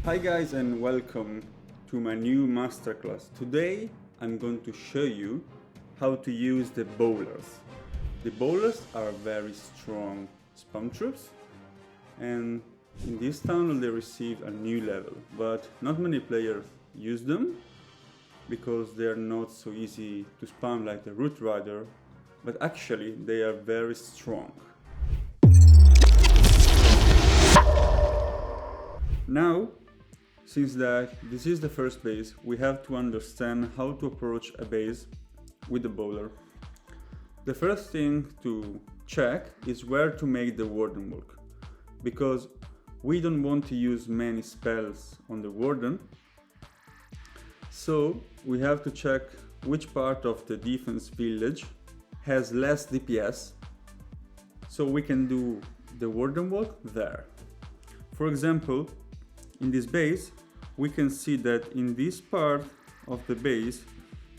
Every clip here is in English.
Hi guys and welcome to my new masterclass. Today I'm going to show you how to use the bowlers. The bowlers are very strong spam troops, and in this tunnel they receive a new level, but not many players use them because they are not so easy to spam like the Root Rider, but actually they are very strong. Now, since this is the first base, we have to understand how to approach a base with the bowler. The first thing to check is where to make the Warden walk, because we don't want to use many spells on the Warden. So we have to check which part of the defense village has less DPS, so we can do the Warden walk there. For example, in this base, we can see that in this part of the base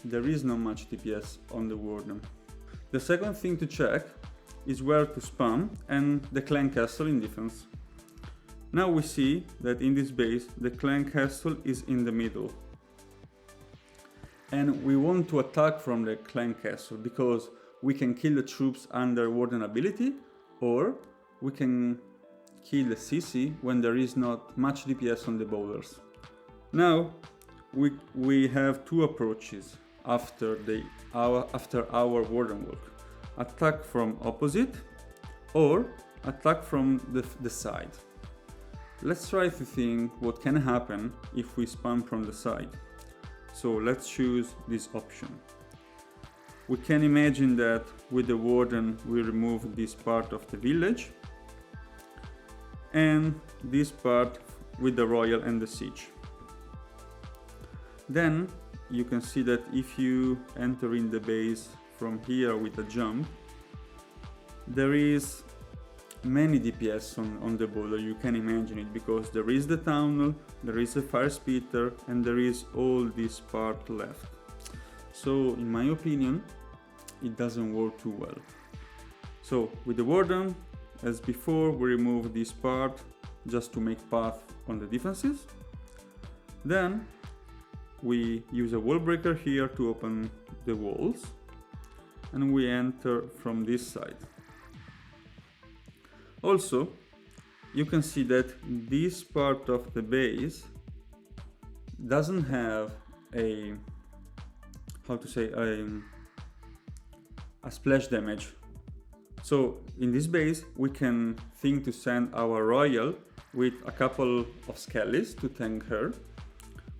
there is not much DPS on the Warden. The second thing to check is where to spam and the clan castle in defense. Now we see that in this base the clan castle is in the middle, and we want to attack from the clan castle because we can kill the troops under Warden ability, or we can kill the CC when there is not much DPS on the bowlers. Now we have two approaches after our Warden walk: attack from opposite or attack from the side. Let's try to think what can happen if we spam from the side. So let's choose this option. We can imagine that with the Warden we remove this part of the village and this part with the royal and the siege. Then you can see that if you enter in the base from here with a jump, there is many DPS on the bowler. You can imagine it because there is the tunnel, there is a fire splitter, and there is all this part left. So in my opinion, it doesn't work too well. So with the Warden, as before, we remove this part just to make path on the defenses. Then we use a wall breaker here to open the walls, and we enter from this side. Also, you can see that this part of the base doesn't have a splash damage. So in this base we can think to send our royal with a couple of skellies to tank her,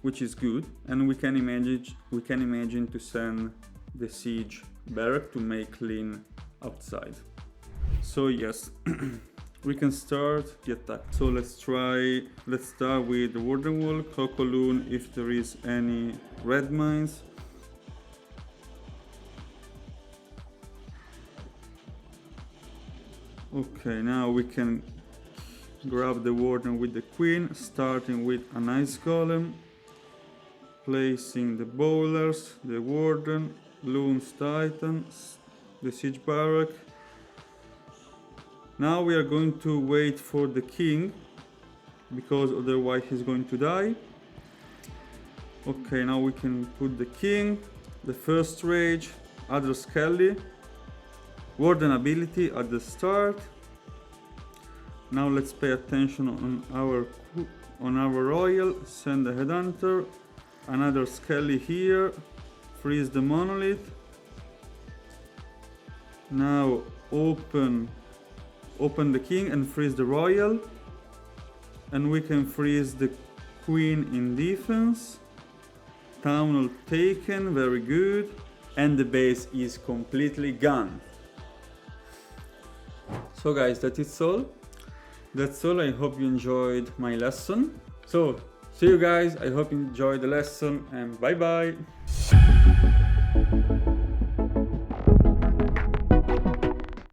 which is good, and we can imagine to send the siege barrack to make clean outside. So yes, we can start the attack. So let's start with the Warden wall, Cocoloon if there is any red mines. Okay, now we can grab the Warden with the Queen, starting with an Ice Golem, placing the bowlers, the Warden, Loon's Titans, the Siege Barrack. Now we are going to wait for the King, because otherwise he's going to die. Okay, now we can put the King, the first rage, other Skelly, Warden ability at the start. Now let's pay attention on our royal, send the headhunter, another Skelly here, freeze the monolith. Now open the King and freeze the royal, and we can freeze the Queen in defense. Tunnel taken, very good, and the base is completely gone. So guys, that's all. I hope you enjoyed my lesson. So see you guys, I hope you enjoyed the lesson, and bye bye.